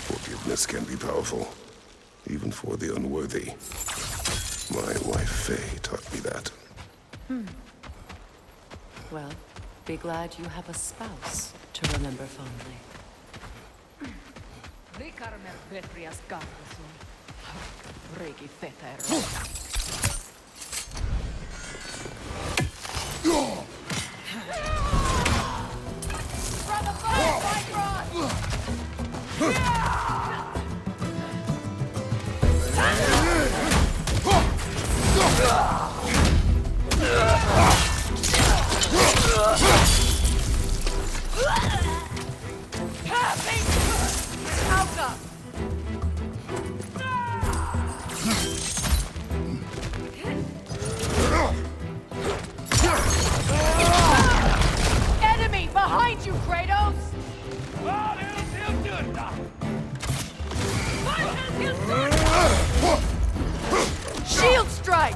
Forgiveness can be powerful, even for the unworthy. My wife Faye taught me that. Well, be glad you have a spouse to remember fondly. Enemy behind you, Kratos! Shield strike!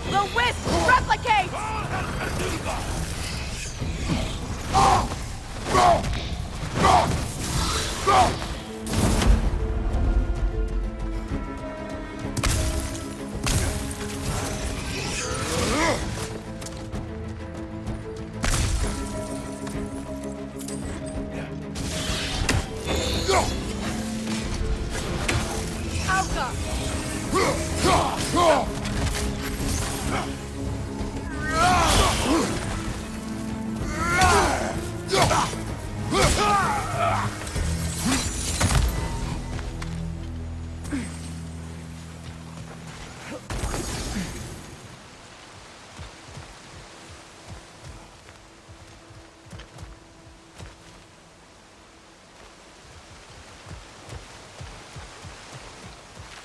The Wisp replicates!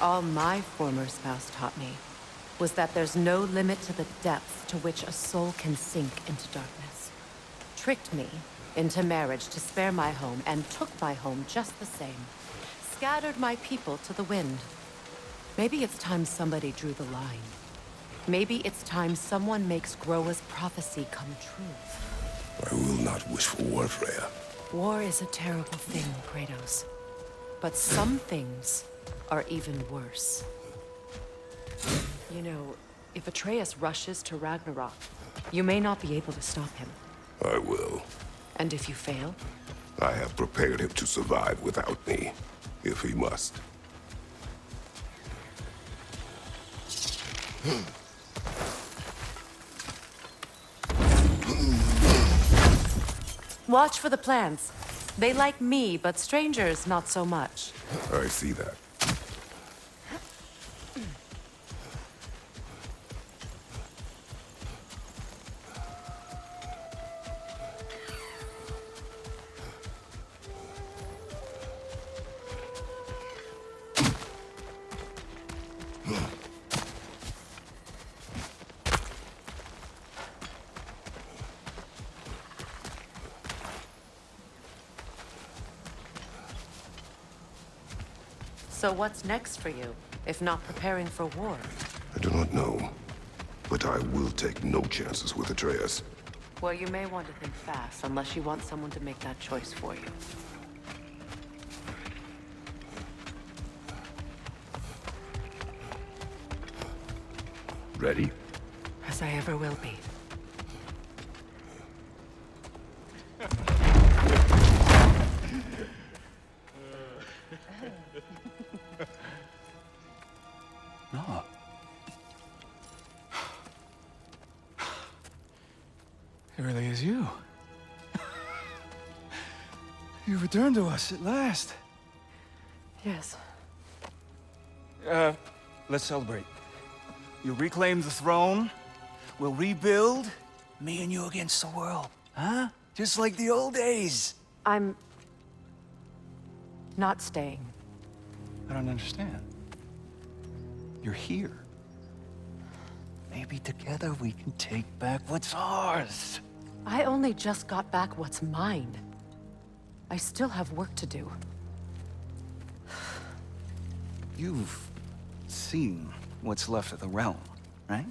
All my former spouse taught me was that there's no limit to the depths to which a soul can sink into darkness. Tricked me into marriage to spare my home and took my home just the same. Scattered my people to the wind. Maybe it's time somebody drew the line. Maybe it's time someone makes Groa's prophecy come true. I will not wish for war, Freya. War is a terrible thing, Kratos. But some things are even worse. You know, if Atreus rushes to Ragnarok, you may not be able to stop him. I will. And if you fail? I have prepared him to survive without me, if he must. Watch for the plants. They like me, but strangers not so much. I see that. So what's next for you, if not preparing for war? I do not know, but I will take no chances with Atreus. Well, you may want to think fast, unless you want someone to make that choice for you. Ready? As I ever will be. No. It really is you. You returned to us at last. Yes. Let's celebrate. You reclaim the throne, we'll rebuild, me and you against the world. Huh? Just like the old days. I'm not staying. I don't understand. You're here. Maybe together we can take back what's ours. I only just got back what's mine. I still have work to do. You've seen what's left of the realm, right?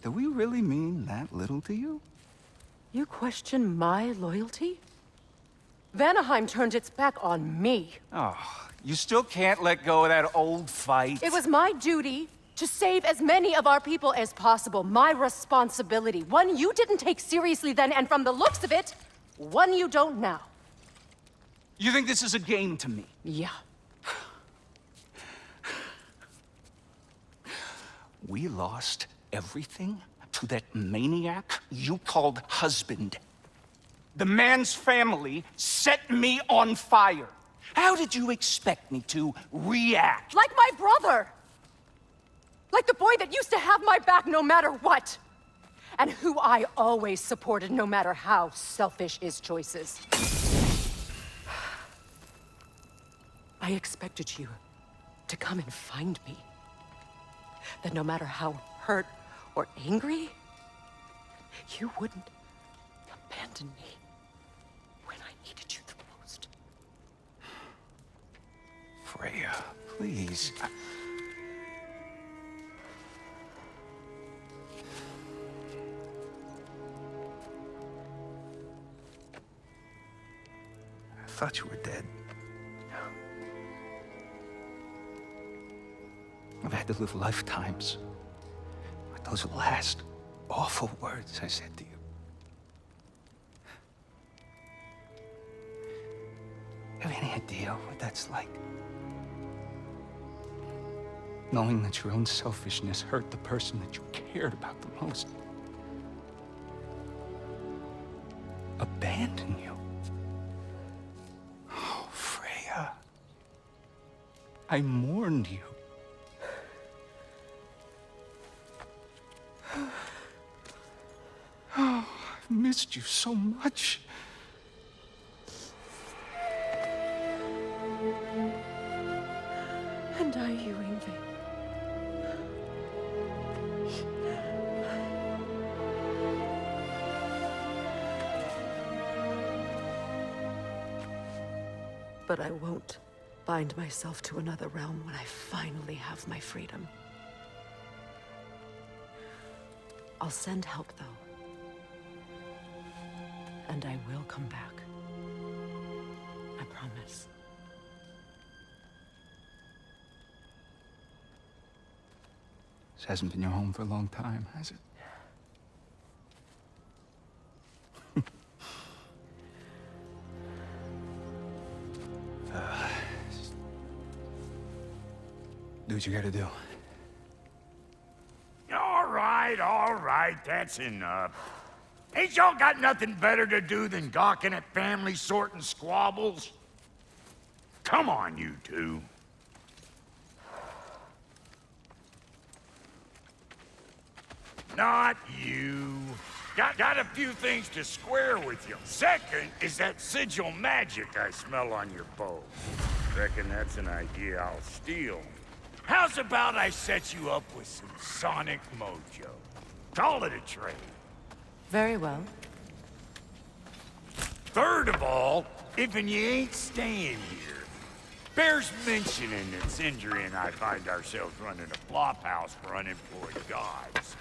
Do we really mean that little to you? You question my loyalty? Vanaheim turned its back on me. Oh, you still can't let go of that old fight. It was my duty to save as many of our people as possible. My responsibility. One you didn't take seriously then, and from the looks of it, one you don't now. You think this is a game to me? Yeah. We lost everything to that maniac you called husband. The man's family set me on fire. How did you expect me to react? Like my brother! Like the boy that used to have my back no matter what! And who I always supported no matter how selfish his choices. I expected you to come and find me. That no matter how hurt or angry, you wouldn't abandon me when I needed you the most. Freya, please. I thought you were dead. I've had to live lifetimes with those last awful words I said to you. Have any idea what that's like? Knowing that your own selfishness hurt the person that you cared about the most. Abandon you. Oh, Freya. I mourned you. Oh, I've missed you so much. And I you, Yngvi. But I won't bind myself to another realm when I finally have my freedom. I'll send help, though. And I will come back. I promise. This hasn't been your home for a long time, has it? Do what you gotta do. All right, that's enough. Ain't y'all got nothing better to do than gawking at family sorting squabbles? Come on, you two. Not you. Got a few things to square with you. Second is that sigil magic I smell on your bow. Reckon that's an idea I'll steal. How's about I set you up with some sonic mojo? Call it a trade. Very well. Third of all, if you ain't staying here, bears mentioning that Sindri and I find ourselves running a flop house for unemployed gods.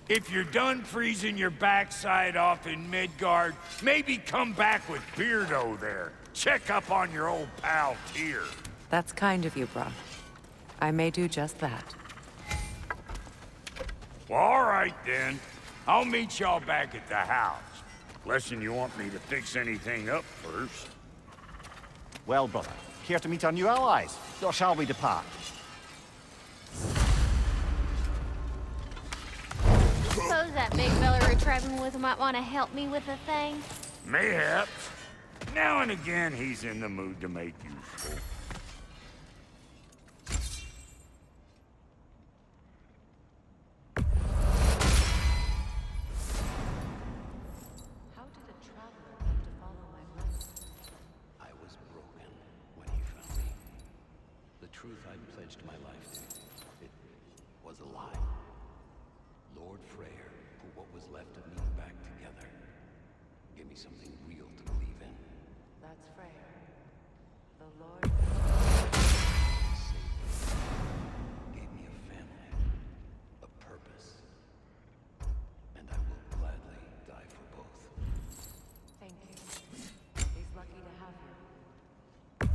If you're done freezing your backside off in Midgard, maybe come back with Beardo there. Check up on your old pal Tyr. That's kind of you, brah. I may do just that. Well, all right then. I'll meet y'all back at the house. Unless you want me to fix anything up first. Well, brother, here to meet our new allies. Or shall we depart? Suppose that big fella we're traveling with might want to help me with a thing. Mayhaps. Now and again, he's in the mood to make useful. Lord Freyr put what was left of me back together. Give me something real to believe in. That's Freyr. The Lord. Saved me. Gave me a family. A purpose. And I will gladly die for both. Thank you. He's lucky to have you.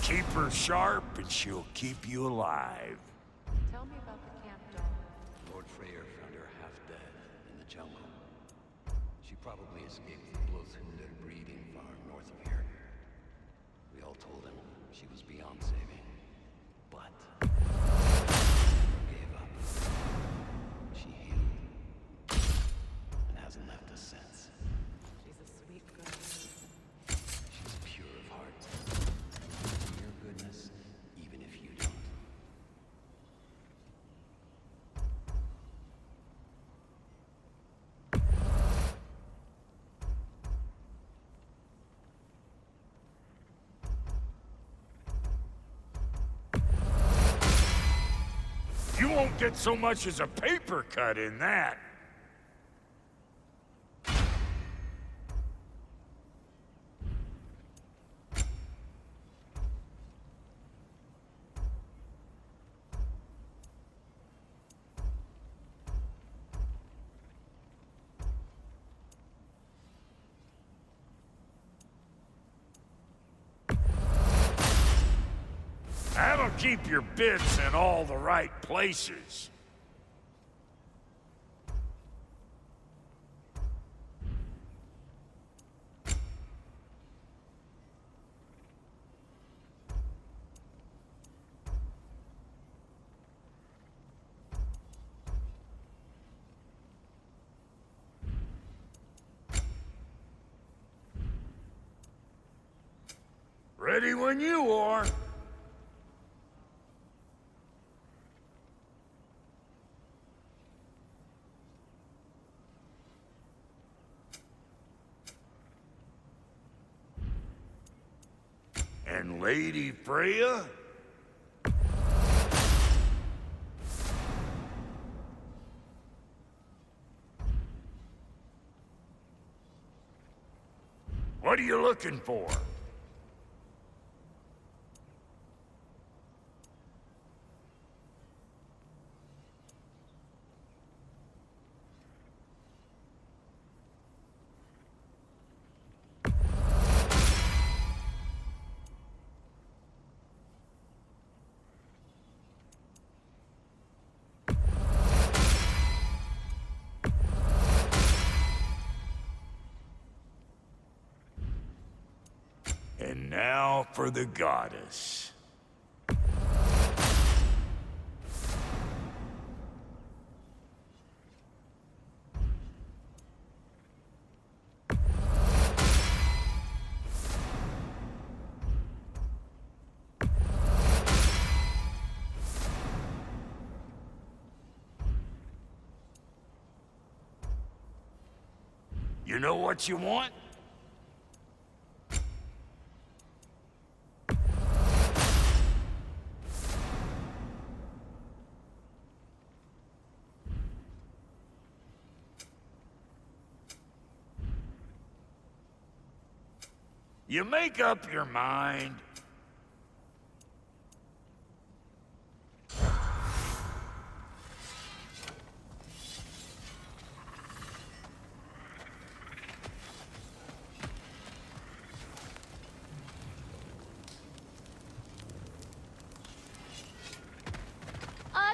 Keep her sharp and she'll keep you alive. Tell me about the camp dog. Lord Freyr found her half dead in the jungle. She probably escaped the Blothhunder breeding farm north of here. We all told him she was beyond saving. But never gave up. She healed and hasn't left us since. She's a sweet girl. She's pure of heart. Your goodness, even if you don't. You won't get so much as a paper cut in that. That'll keep your bits in all the right places. Ready when you are. And Lady Freya? What are you looking for? And now for the goddess. You know what you want? You make up your mind.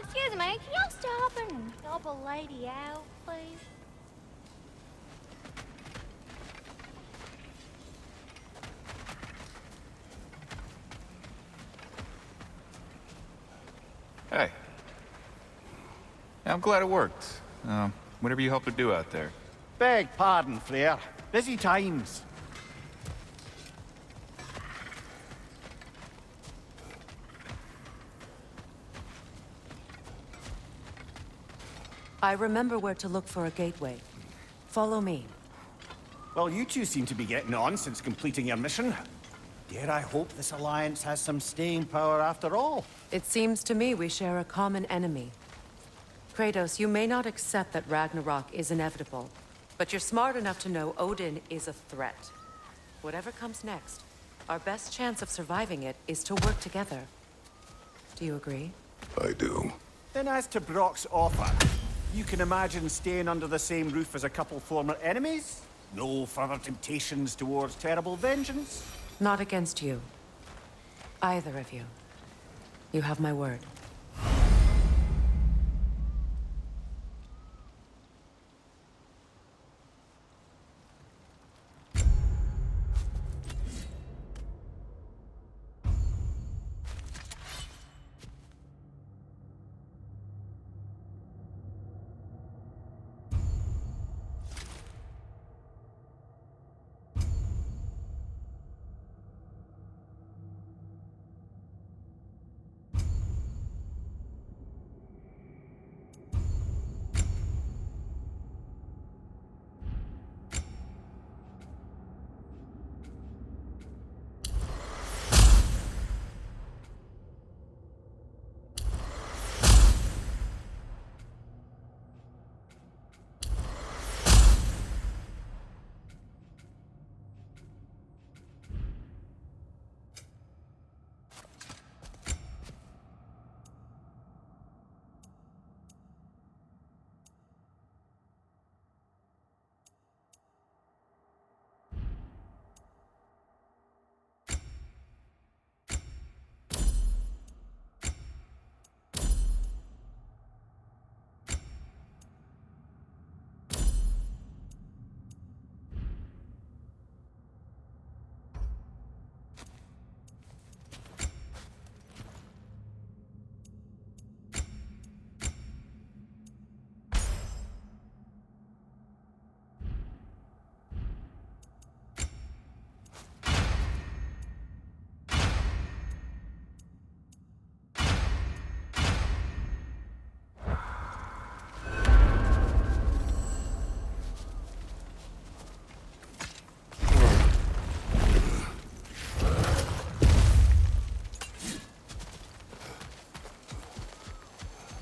Excuse me, can y'all stop and help a lady out, please? Hey. Yeah, I'm glad it worked. Whatever you helped her do out there. Beg pardon, Freyr. Busy times. I remember where to look for a gateway. Follow me. Well, you two seem to be getting on since completing your mission. Dare I hope this alliance has some staying power after all? It seems to me we share a common enemy. Kratos, you may not accept that Ragnarok is inevitable, but you're smart enough to know Odin is a threat. Whatever comes next, our best chance of surviving it is to work together. Do you agree? I do. Then as to Brock's offer, you can imagine staying under the same roof as a couple former enemies? No further temptations towards terrible vengeance? Not against you. Either of you. You have my word.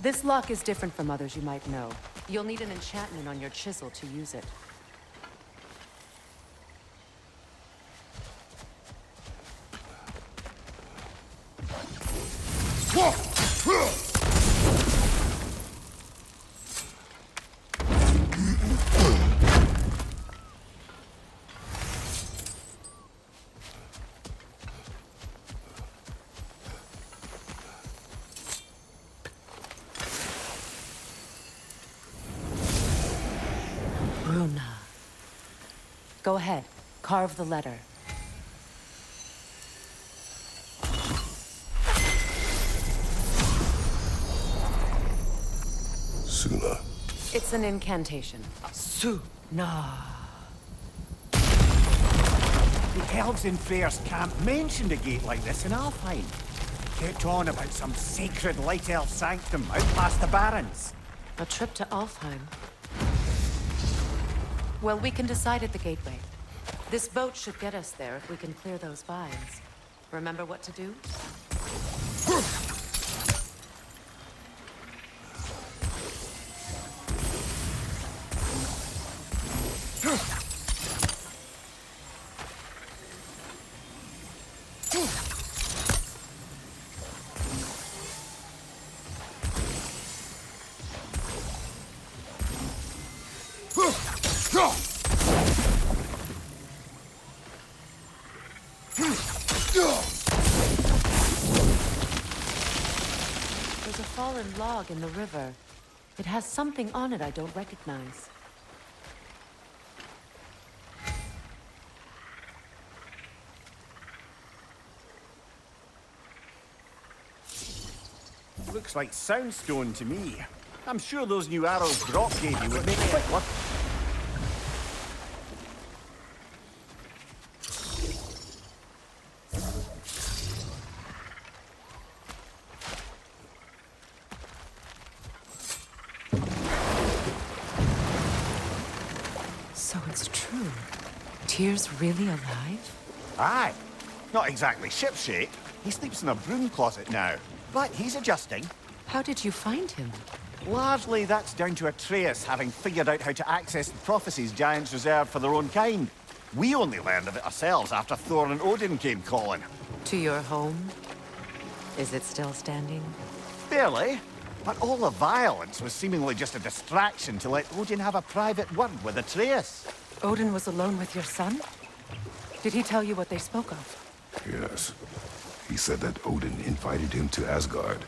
This lock is different from others you might know. You'll need an enchantment on your chisel to use it. Go ahead. Carve the letter. Suna. It's an incantation. Suna. The elves in Freyr's camp mentioned a gate like this in Alfheim. Kept on about some sacred light elf sanctum out past the Barrens. A trip to Alfheim. Well, we can decide at the gateway. This boat should get us there if we can clear those vines. Remember what to do? There's a fallen log in the river. It has something on it I don't recognize. Looks like soundstone to me. I'm sure those new arrows Brock gave you would make quick work. So it's true. Tyr's really alive? Aye. Not exactly shipshape. He sleeps in a broom closet now. But he's adjusting. How did you find him? Largely, that's down to Atreus having figured out how to access the prophecies giants reserve for their own kind. We only learned of it ourselves after Thor and Odin came calling. To your home? Is it still standing? Barely. But all the violence was seemingly just a distraction to let Odin have a private word with Atreus. Odin was alone with your son? Did he tell you what they spoke of? Yes. He said that Odin invited him to Asgard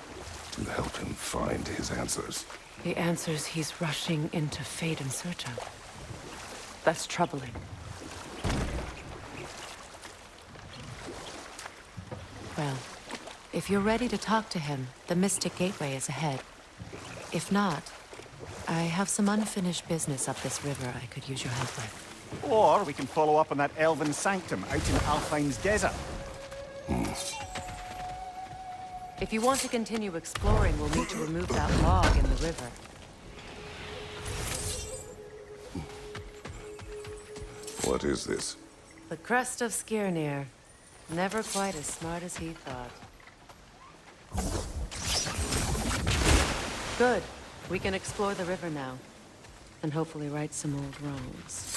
to help him find his answers. The answers he's rushing into fate in search of. That's troubling. Well, if you're ready to talk to him, the Mystic Gateway is ahead. If not, I have some unfinished business up this river I could use your help with. Or we can follow up on that elven sanctum out in Alfheim's desert. If you want to continue exploring, we'll need to remove that log in the river. What is this? The crest of Skirnir. Never quite as smart as he thought. Good. We can explore the river now. And hopefully right some old wrongs.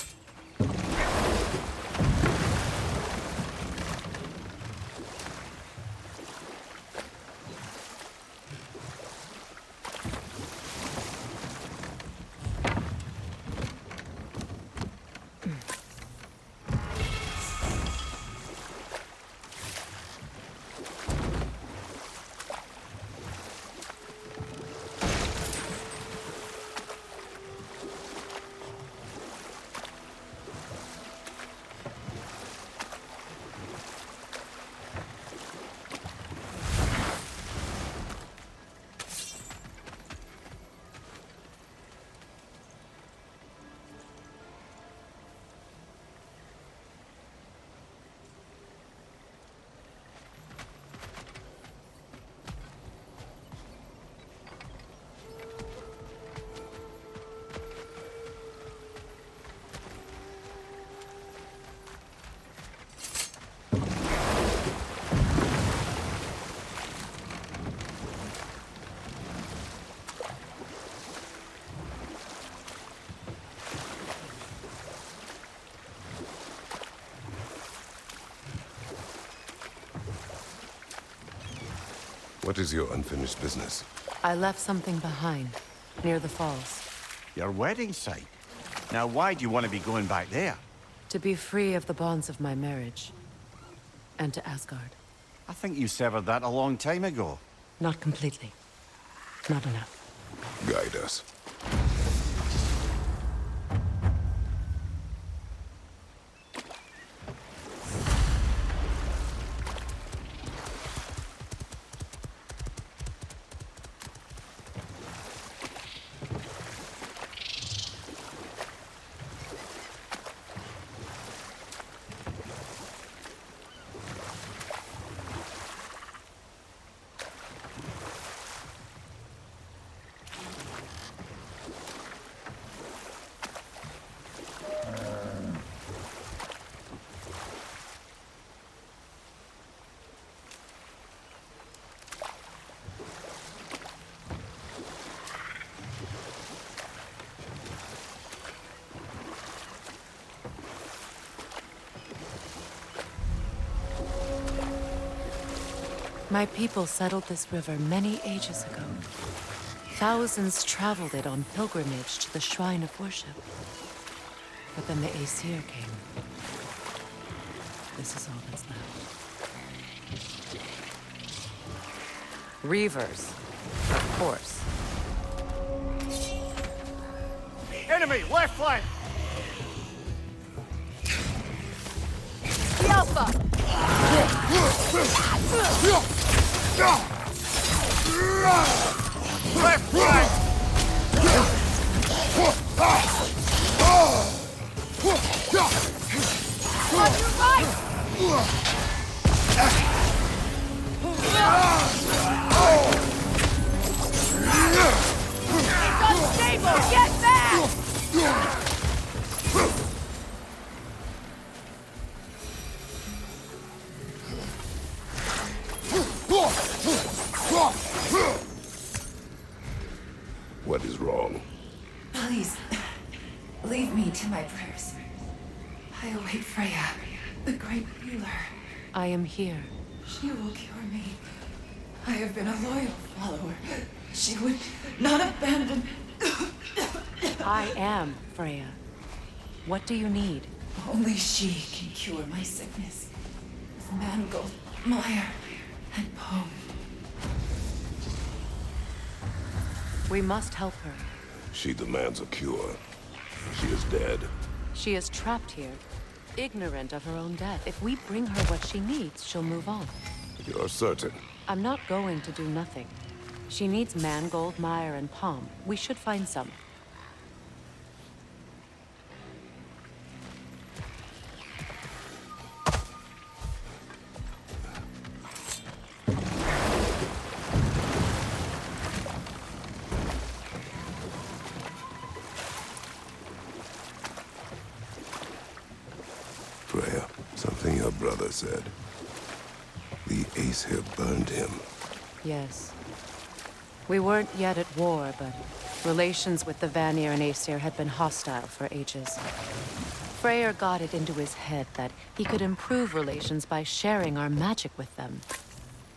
What is your unfinished business? I left something behind, near the falls. Your wedding site. Now, why do you want to be going back there? To be free of the bonds of my marriage. And to Asgard. I think you severed that a long time ago. Not completely. Not enough. Guide us. My people settled this river many ages ago. Thousands traveled it on pilgrimage to the shrine of worship. But then the Aesir came. This is all that's left. Reavers, of course. Enemy, left flank! The Alpha! Left flank! On your right! It's unstable! Get back! What is wrong? Please, leave me to my prayers. I await Freya, the great healer. I am here. She will cure me. I have been a loyal follower. She would not abandon... I am Freya. What do you need? Only she can cure my sickness. With mangold, mire, and poem. We must help her. She demands a cure. She is dead. She is trapped here, ignorant of her own death. If we bring her what she needs, she'll move on. You're certain? I'm not going to do nothing. She needs mangold, mire, and palm. We should find some. Freya, something your brother said. The Aesir burned him. Yes. We weren't yet at war, but relations with the Vanir and Aesir had been hostile for ages. Freyr got it into his head that he could improve relations by sharing our magic with them.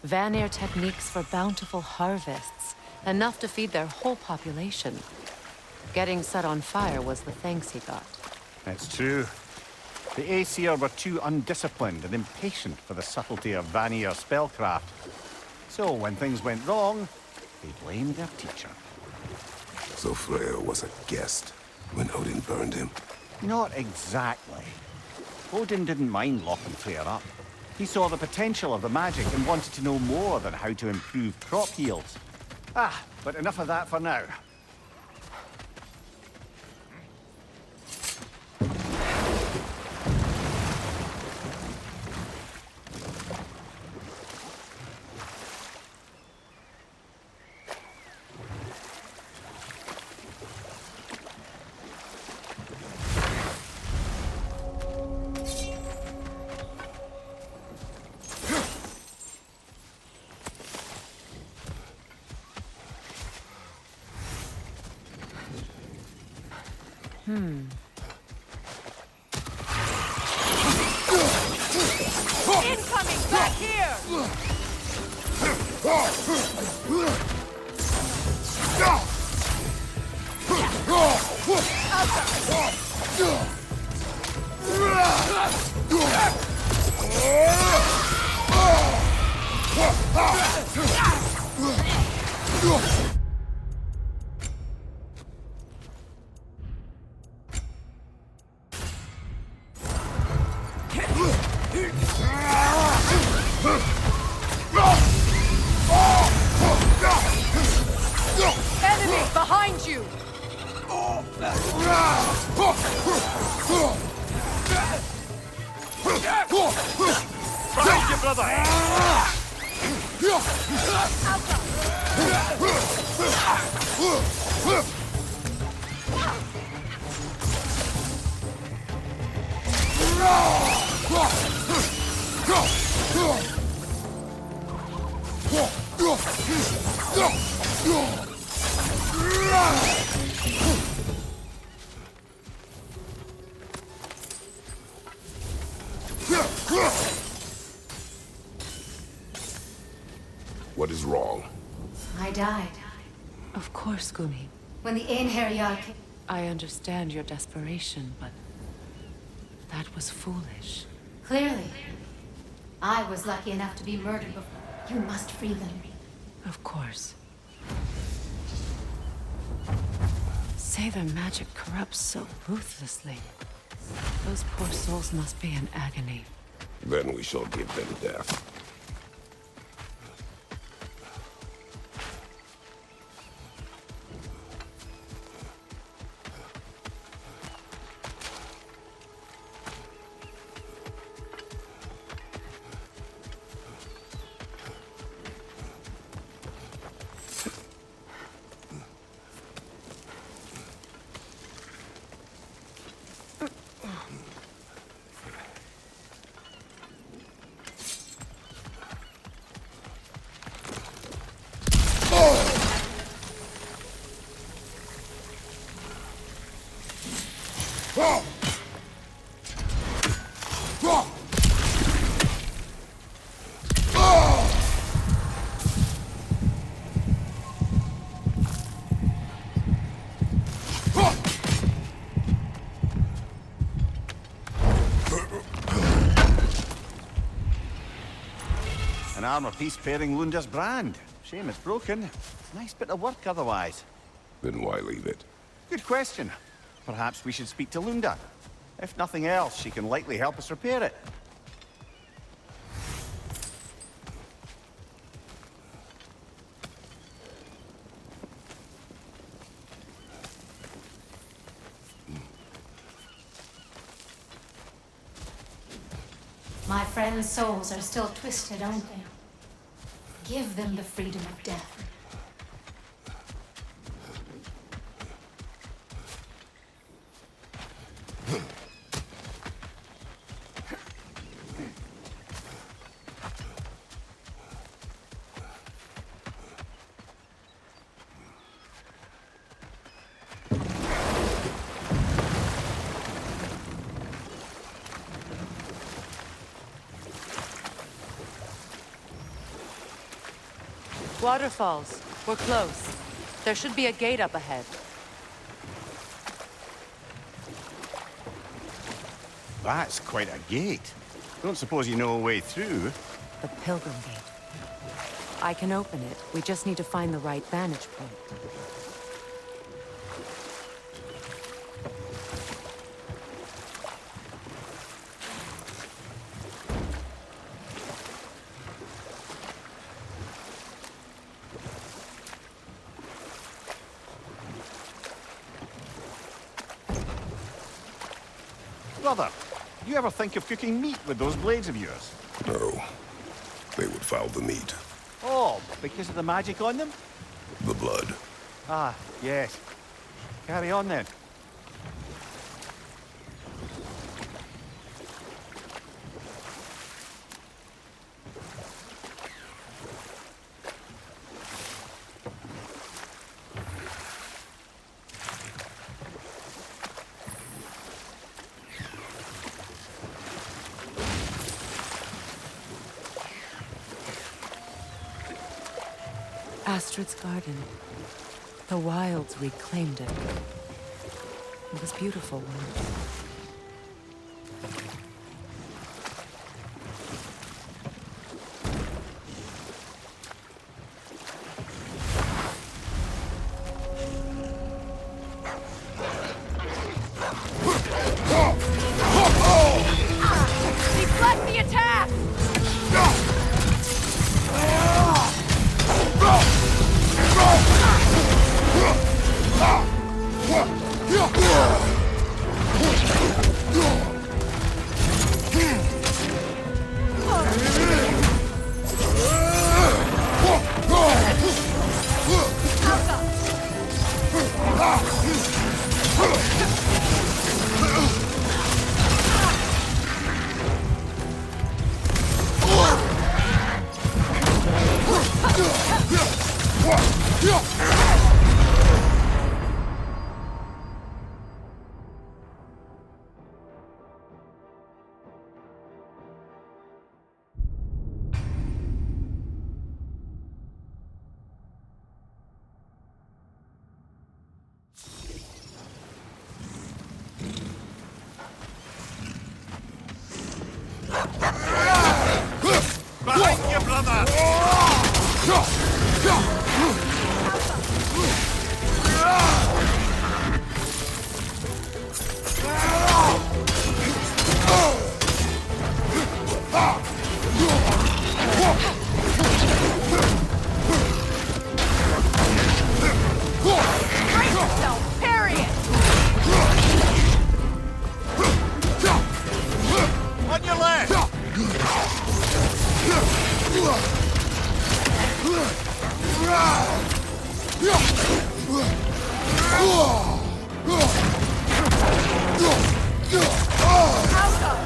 Vanir techniques for bountiful harvests, enough to feed their whole population. Getting set on fire was the thanks he got. It's true. The Aesir were too undisciplined and impatient for the subtlety of Vanir spellcraft. So when things went wrong, they blamed their teacher. So Freya was a guest when Odin burned him? Not exactly. Odin didn't mind locking Freya up. He saw the potential of the magic and wanted to know more than how to improve crop yields. But enough of that for now. Incoming! Back here! Enemy behind you! Behind you, brother! What is wrong? I died. Of course, Gumi. When the Einherjar came... I understand your desperation, but that was foolish. Clearly. I was lucky enough to be murdered before. You must free them. Of course. Say their magic corrupts so ruthlessly. Those poor souls must be in agony. Then we shall give them death. An armor piece bearing Lunda's brand. Shame it's broken. Nice bit of work otherwise. Then why leave it? Good question. Perhaps we should speak to Lunda. If nothing else, she can likely help us repair it. My friends' souls are still twisted, aren't they? Give them the freedom of death. Waterfalls. We're close. There should be a gate up ahead. That's quite a gate. Don't suppose you know a way through? The Pilgrim Gate. I can open it. We just need to find the right vantage point. Brother, you ever think of cooking meat with those blades of yours? No. They would foul the meat. Oh, because of the magic on them? The blood. Ah, yes. Carry on then. Astrid's garden. The wilds reclaimed it. It was beautiful once. Deflect the attack! Behind you, brother! Brace yourself! Parry it! On your left! Out of!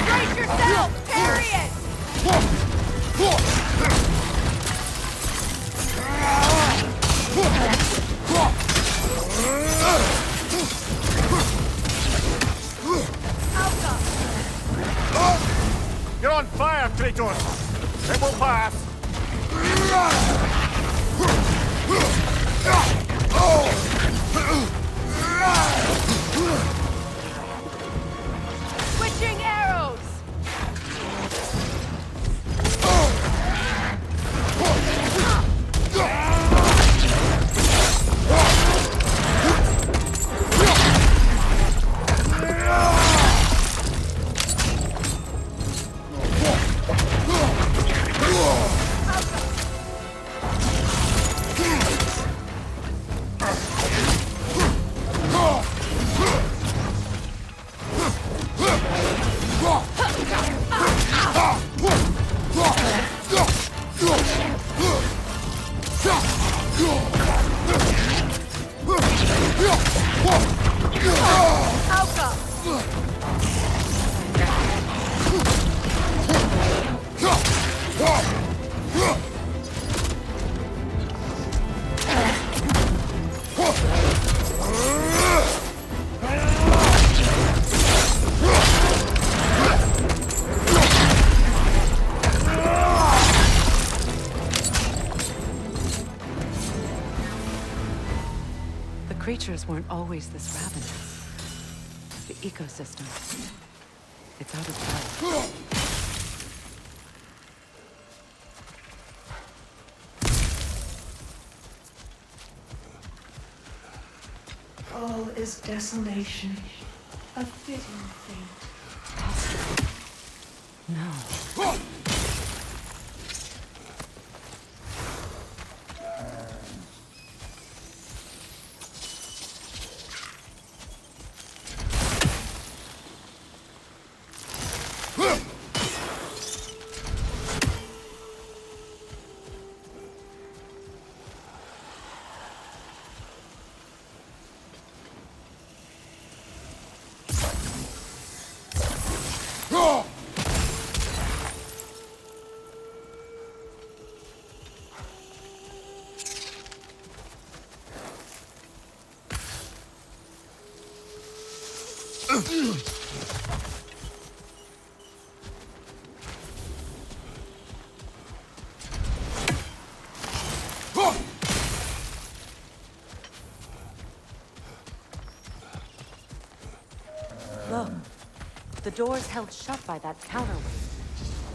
Brace yourself! Parry it! You're on fire, Kratos! It will pass! Switching arrows! Creatures weren't always this ravenous. The ecosystem. It's out of balance. All is desolation, a fitting fate. No. Look, the door's held shut by that counterweight.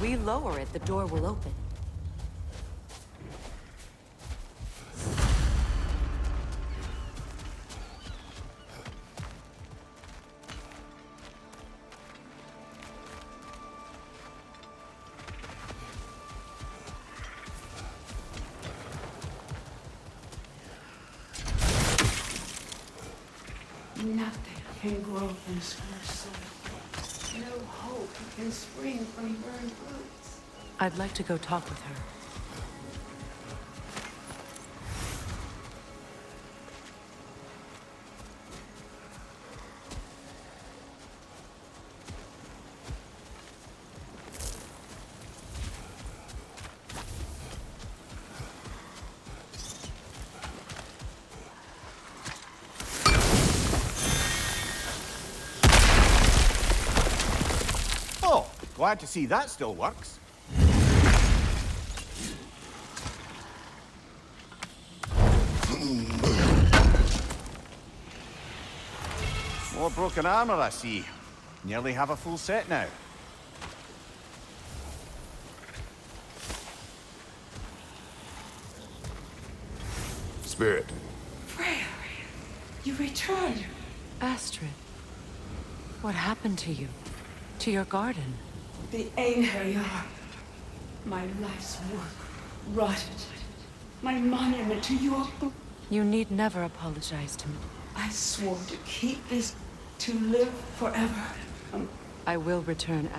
We lower it, the door will open. Nothing can grow this cursed soil. No hope can spring from burned roots. I'd like to go talk with her. Glad to see that still works. More broken armor, I see. Nearly have a full set now. Spirit. Freya, you returned. Astrid, what happened to you? To your garden? The Einherjar. My life's work rotted. My monument to your... You need never apologize to me. I swore to keep this, to live forever. I will return.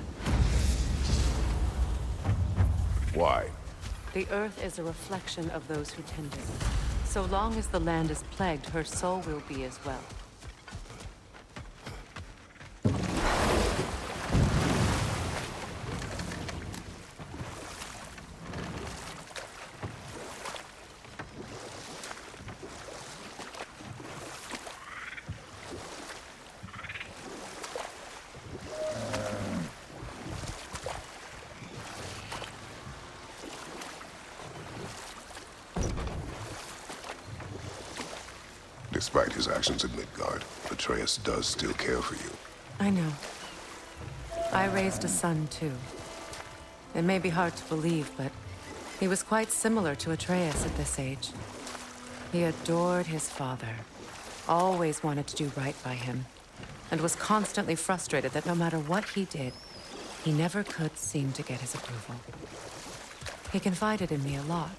Why? The earth is a reflection of those who tend it. So long as the land is plagued, her soul will be as well. Despite his actions in Midgard, Atreus does still care for you. I know. I raised a son, too. It may be hard to believe, but he was quite similar to Atreus at this age. He adored his father, always wanted to do right by him, and was constantly frustrated that no matter what he did, he never could seem to get his approval. He confided in me a lot,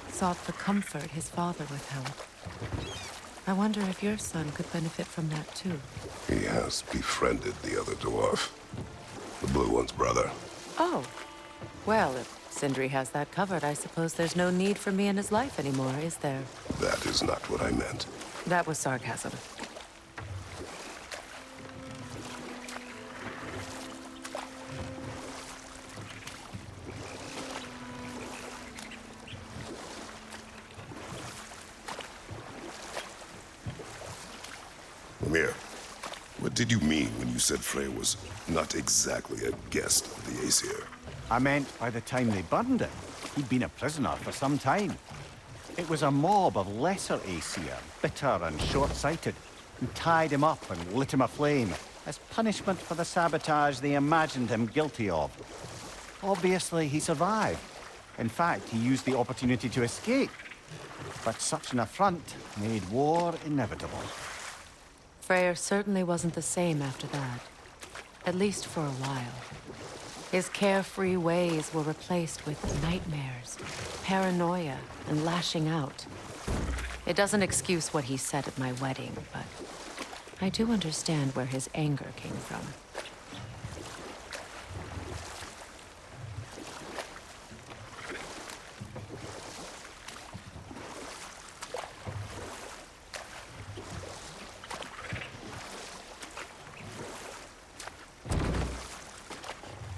sought the comfort his father withheld. I wonder if your son could benefit from that, too. He has befriended the other dwarf. The blue one's brother. Oh. Well, if Sindri has that covered, I suppose there's no need for me in his life anymore, is there? That is not what I meant. That was sarcasm. Mimir, what did you mean when you said Freya was not exactly a guest of the Aesir? I meant by the time they burned it, he'd been a prisoner for some time. It was a mob of lesser Aesir, bitter and short-sighted, and tied him up and lit him aflame as punishment for the sabotage they imagined him guilty of. Obviously, he survived. In fact, he used the opportunity to escape. But such an affront made war inevitable. Freyr certainly wasn't the same after that. At least for a while. His carefree ways were replaced with nightmares, paranoia, and lashing out. It doesn't excuse what he said at my wedding, but I do understand where his anger came from.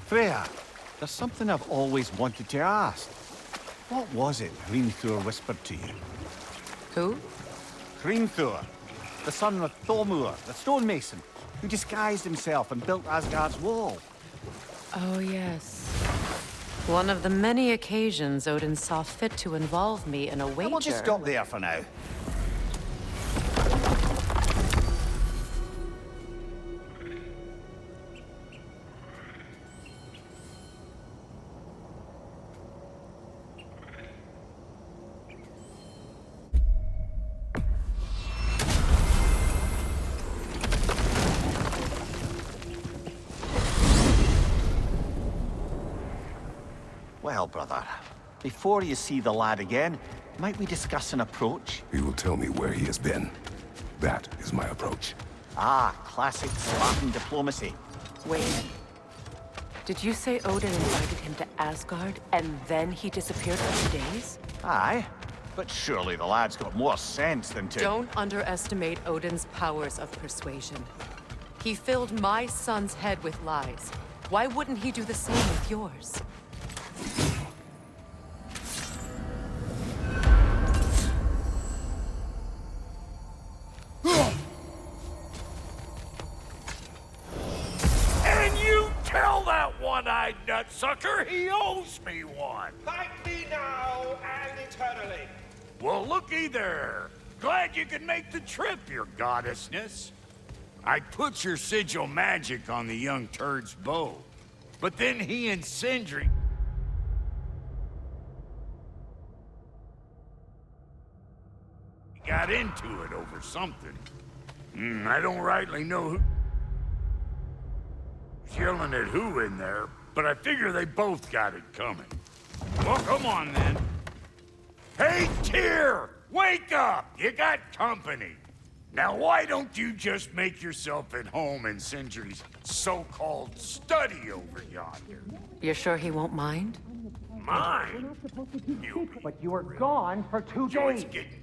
Freya, there's something I've always wanted to ask. What was it Hrimthur whispered to you? Who? Hrimthur, the son of Thormur, the stonemason, who disguised himself and built Asgard's wall. Oh, yes. One of the many occasions Odin saw fit to involve me in a wager. We'll just stop there for now. Well, brother, before you see the lad again, might we discuss an approach? He will tell me where he has been. That is my approach. Ah, classic Spartan diplomacy. Wait. Did you say Odin invited him to Asgard, and then he disappeared for 2 days? Aye, but surely the lad's got more sense than to... Don't underestimate Odin's powers of persuasion. He filled my son's head with lies. Why wouldn't he do the same with yours? And you tell that one that sucker, he owes me one. Thank me now and eternally. Well, looky there. Glad you could make the trip, your goddessness. I put your sigil magic on the young turd's bow, but then he and Sindri got into it over something. I don't rightly know who's yelling at who in there, but I figure they both got it coming. Well, come on then. Hey, Tyr! Wake up! You got company. Now, why don't you just make yourself at home in Sindri's so-called study over yonder? You're sure he won't mind? Mine? But you were gone for 2 days. Getting